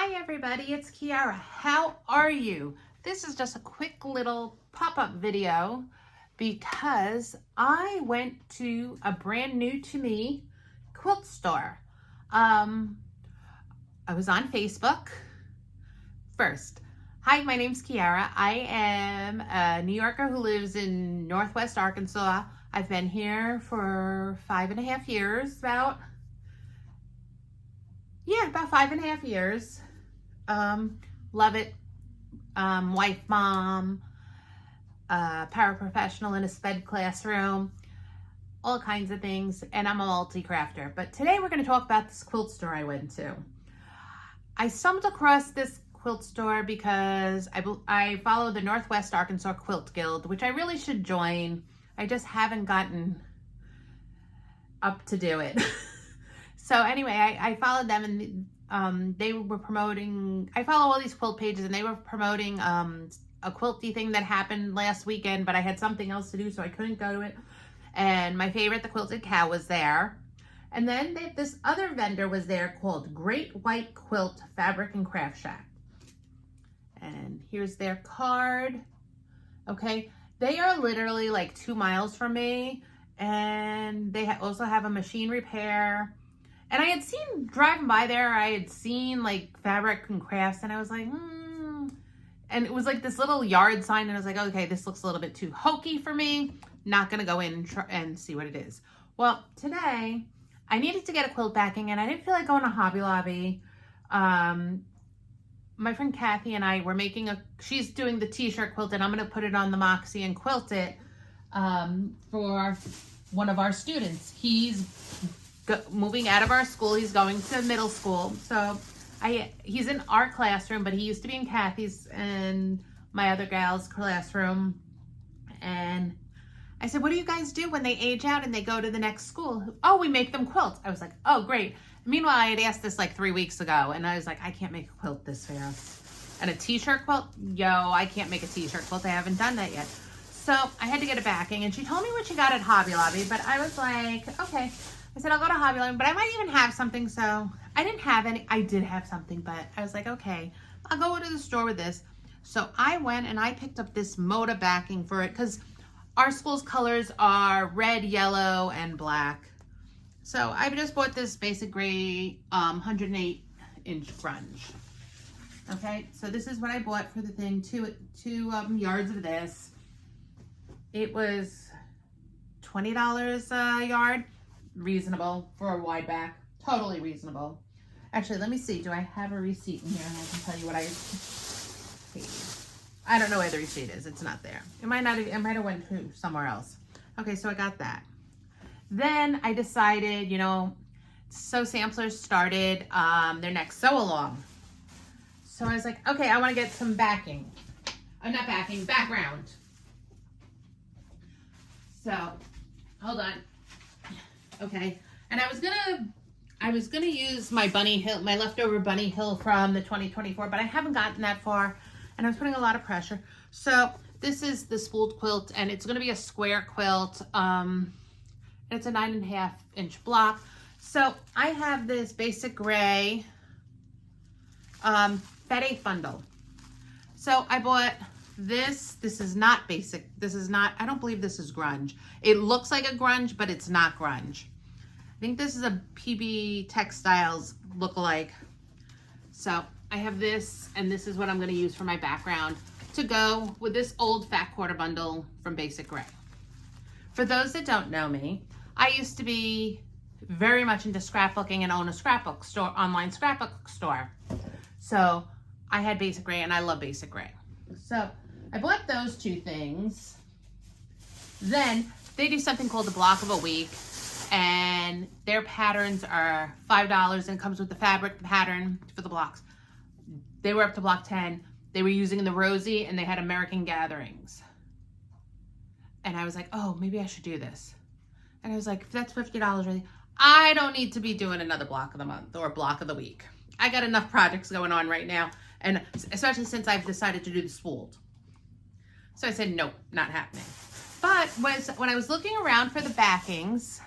Hi everybody, it's Kiara. How are you? This is just a quick little pop-up video because I went to a brand new to me quilt store. I was on Facebook first. Hi, my name's Kiara. I am a New Yorker who lives in Northwest Arkansas. I've been here for 5.5 years, about 5.5 years. Love it. Wife, mom, paraprofessional in a sped classroom, all kinds of things, and I'm a multi-crafter. But today we're going to talk about this quilt store I went to. I stumbled across this quilt store because I follow the Northwest Arkansas Quilt Guild, which I really should join. I just haven't gotten up to do it. So anyway, I followed them, and they were promoting, I follow all these quilt pages, and they were promoting a quilty thing that happened last weekend, but I had something else to do, so I couldn't go to it. And my favorite, the Quilted Cow, was there. And then this other vendor was there called Great White Quilt Fabric and Craft Shack. And here's their card. Okay, they are literally like 2 miles from me, and they also have a machine repair. And I had seen, driving by there, I had seen like fabric and crafts, and I was like, And it was like this little yard sign, and I was like, okay, this looks a little bit too hokey for me. Not gonna go in and see what it is. Well, today, I needed to get a quilt backing, and I didn't feel like going to Hobby Lobby. My friend Kathy and I were making she's doing the t-shirt quilt, and I'm gonna put it on the Moxie and quilt it for one of our students. He's moving out of our school. He's going to middle school. So he's in our classroom, but he used to be in Kathy's and my other gal's classroom. And I said, what do you guys do when they age out and they go to the next school? Oh, we make them quilts. I was like, oh, great. Meanwhile, I had asked this like 3 weeks ago, and I was like, I can't make a quilt this fast. And a t-shirt quilt? Yo, I can't make a t-shirt quilt. I haven't done that yet. So I had to get a backing, and she told me what she got at Hobby Lobby, but I was like, okay. I said, I'll go to Hobby Lobby, but I might even have something. So I didn't have any. I did have something, but I was like, okay, I'll go to the store with this. So I went and I picked up this Moda backing for it because our school's colors are red, yellow, and black. So I just bought this basic gray 108-inch grunge. Okay, so this is what I bought for the thing, two yards of this. It was $20 a yard. Reasonable for a wide back. Totally reasonable. Actually, let me see. Do I have a receipt in here? And I can tell you what I paid. I don't know where the receipt is. It's not there. It might have went to somewhere else. Okay, so I got that. Then I decided, Sew Samplers started their next sew along. So I was like, okay, I want to get some backing. Not backing, background. So, hold on. Okay, and I was gonna use my Bunny Hill, my leftover Bunny Hill from the 2024, but I haven't gotten that far, and I was putting a lot of pressure. So this is the spooled quilt, and it's gonna be a square quilt. It's a 9.5-inch block. So I have this basic gray Fed bundle. So I bought this. This is not basic. This is not, I don't believe this is grunge. It looks like a grunge, but it's not grunge. I think this is a PB Textiles lookalike. So I have this, and this is what I'm going to use for my background to go with this old fat quarter bundle from Basic Gray. For those that don't know me, I used to be very much into scrapbooking and own a scrapbook store, online scrapbook store. So I had Basic Gray, and I love Basic Gray. So I bought those two things. Then they do something called the block of a week, and their patterns are $5, and it comes with the fabric pattern for the blocks. They were up to block 10. They were using the Rosie, and they had American Gatherings. And I was like, oh, maybe I should do this. And I was like, if that's $50, really, I don't need to be doing another block of the month or block of the week. I got enough projects going on right now, and especially since I've decided to do the spooled. So I said, nope, not happening. But when I was looking around for the backings,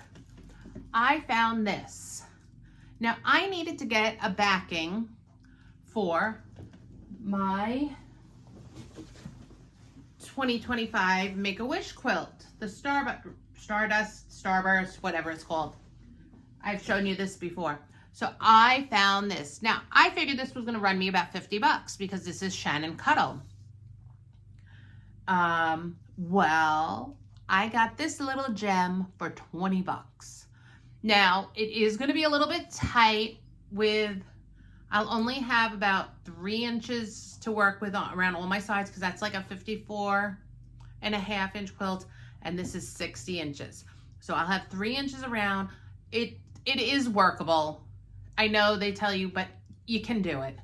I found this. Now, I needed to get a backing for my 2025 Make-A-Wish quilt, the Stardust, Starburst, whatever it's called. I've shown you this before. So I found this. Now, I figured this was going to run me about $50 because this is Shannon Cuddle. Well, I got this little gem for $20. Now, it is going to be a little bit tight with, I'll only have about 3 inches to work with around all my sides because that's like a 54.5-inch quilt, and this is 60 inches. So I'll have 3 inches around. It is workable. I know they tell you, but you can do it.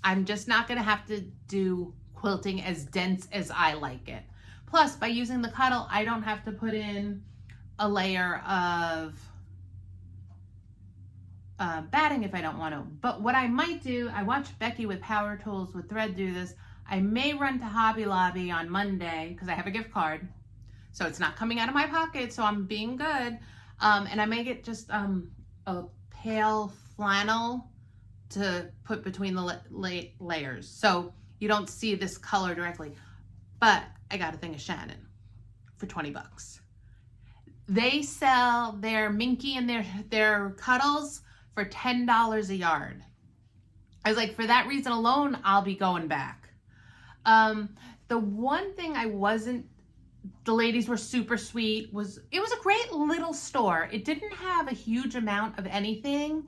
I'm just not going to have to do quilting as dense as I like it. Plus, by using the Cuddle, I don't have to put in a layer of batting if I don't want to. But what I might do, I watched Becky with Power Tools with Thread do this. I may run to Hobby Lobby on Monday because I have a gift card. So it's not coming out of my pocket, so I'm being good. And I may get just a pale flannel to put between the layers. So you don't see this color directly. But I got a thing of Shannon for $20. They sell their Minky and their Cuddles for $10 a yard. I was like, for that reason alone, I'll be going back. The one thing the ladies were super sweet, it was a great little store. It didn't have a huge amount of anything,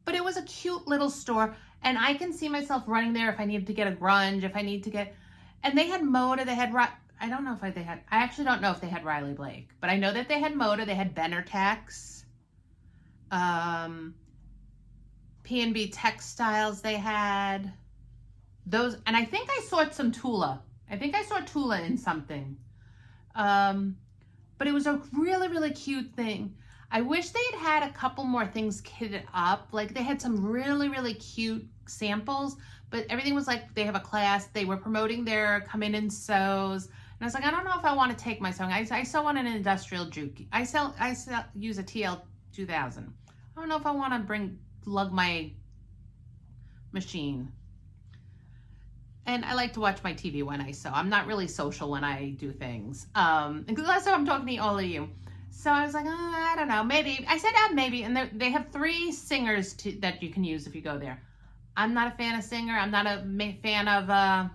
but it was a cute little store. And I can see myself running there if I needed to get a grunge, if I need to get, and they had Moda, they had, I actually don't know if they had Riley Blake, but I know that they had Moda, they had Bennertex, P&B Textiles they had, those, and I think I saw some Tula. I think I saw Tula in something. But it was a really, really cute thing. I wish they had a couple more things kitted up. Like they had some really, really cute samples, but everything was like, they have a class, they were promoting their come in and sews. And I was like, I don't know if I want to take my sewing. I sew on an industrial Juki. I use a TL 2000. I don't know if I want to lug my machine. And I like to watch my TV when I sew. I'm not really social when I do things. Because last time I'm talking to all of you. So I was like, I don't know, maybe. I said maybe, and they have 3 singers that you can use if you go there. I'm not a fan of Singer. I'm not a fan of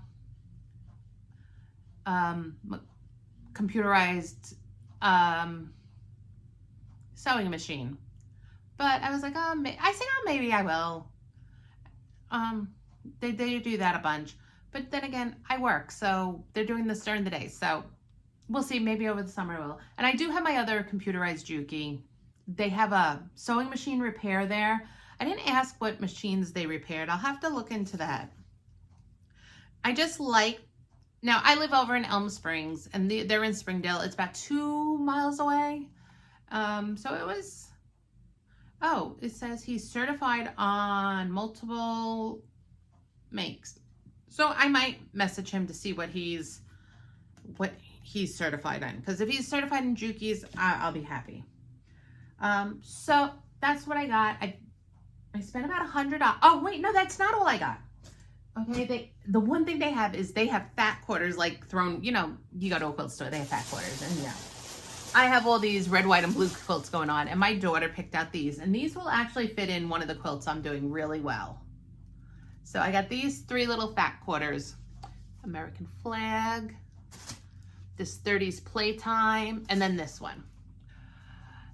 computerized sewing machine. But I was like, maybe I will. They do that a bunch. But then again, I work, so they're doing this during the day. So we'll see, maybe over the summer I will. And I do have my other computerized Juki. They have a sewing machine repair there. I didn't ask what machines they repaired. I'll have to look into that. I just like, now I live over in Elm Springs and they're in Springdale. It's about 2 miles away. So it was, it says he's certified on multiple makes. So I might message him to see what he's certified in. Because if he's certified in Jukis, I'll be happy. So that's what I got. I spent about $100. Oh wait, no, that's not all I got. Okay, the one thing they have is they have fat quarters, like thrown, you go to a quilt store, they have fat quarters, and I have all these red, white, and blue quilts going on, and my daughter picked out these, and these will actually fit in one of the quilts I'm doing really well. So I got these 3 little fat quarters, American flag, this 30s Playtime, and then this one.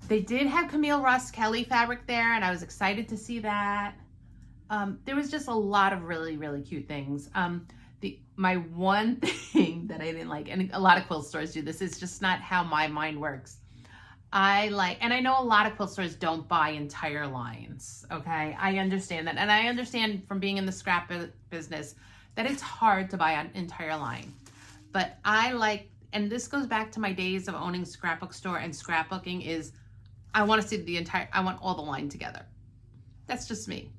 They did have Camille Ross Kelly fabric there, and I was excited to see that. There was just a lot of really, really cute things. My one thing that I didn't like, and a lot of quilt stores do this, is just not how my mind works. And I know a lot of quilt stores don't buy entire lines, okay? I understand that. And I understand from being in the scrap business that it's hard to buy an entire line. But and this goes back to my days of owning scrapbook store, and scrapbooking is, I want to see I want all the line together. That's just me.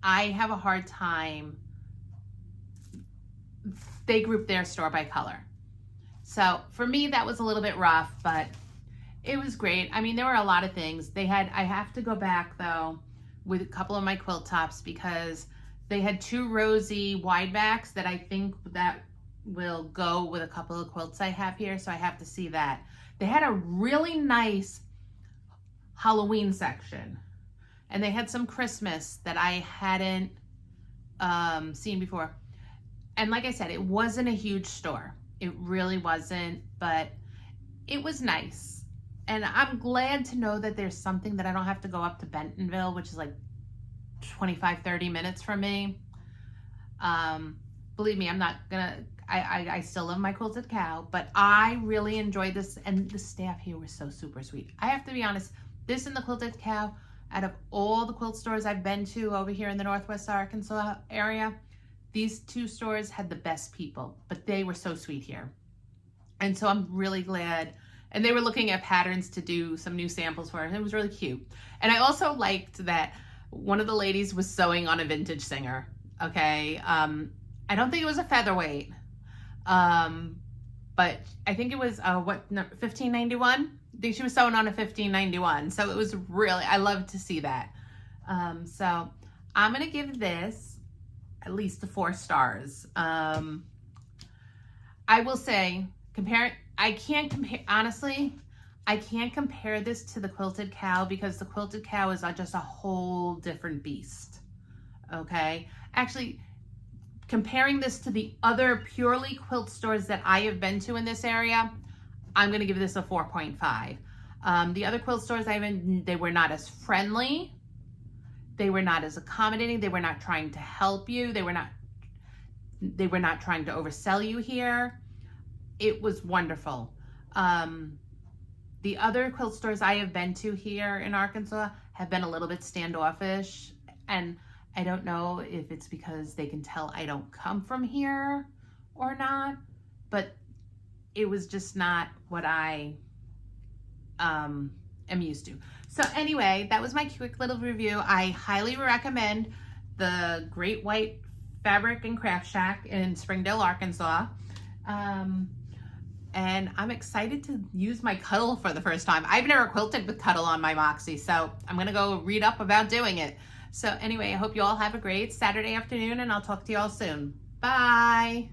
I have a hard time. They group their store by color. So for me, that was a little bit rough, but it was great. I mean, there were a lot of things. I have to go back though with a couple of my quilt tops because They had 2 rosy wide backs that I think that will go with a couple of quilts I have here, so I have to see that. They had a really nice Halloween section, and they had some Christmas that I hadn't seen before. And like I said, it wasn't a huge store. It really wasn't, but it was nice. And I'm glad to know that there's something that I don't have to go up to Bentonville, which is like 25-30 minutes from me. Believe me, I'm not gonna, I still love my Quilted Cow, but I really enjoyed this, and the staff here was so super sweet. I have to be honest, this and the Quilted Cow, out of all the quilt stores I've been to over here in the Northwest Arkansas area, these 2 stores had the best people, but they were so sweet here. And so I'm really glad. And they were looking at patterns to do some new samples for it. It was really cute. And I also liked that one of the ladies was sewing on a vintage Singer. Okay. I don't think it was a featherweight. But I think it was, what, 1591? I think she was sewing on a 1591. So it was really, I love to see that. So I'm going to give this at least 4 stars. I will say, I can't compare, honestly, I can't compare this to the Quilted Cow because the Quilted Cow is just a whole different beast, okay? Actually, comparing this to the other purely quilt stores that I have been to in this area, I'm gonna give this a 4.5. The other quilt stores I've been, they were not as friendly. They were not as accommodating. They were not trying to help you. They were not trying to oversell you here. It was wonderful. The other quilt stores I have been to here in Arkansas have been a little bit standoffish, and I don't know if it's because they can tell I don't come from here or not, but it was just not what I am used to. So anyway, that was my quick little review. I highly recommend the Great White Fabric and Craft Shack in Springdale, Arkansas. And I'm excited to use my Cuddle for the first time. I've never quilted with Cuddle on my Moxie, so I'm gonna go read up about doing it. So anyway, I hope you all have a great Saturday afternoon, and I'll talk to you all soon. Bye.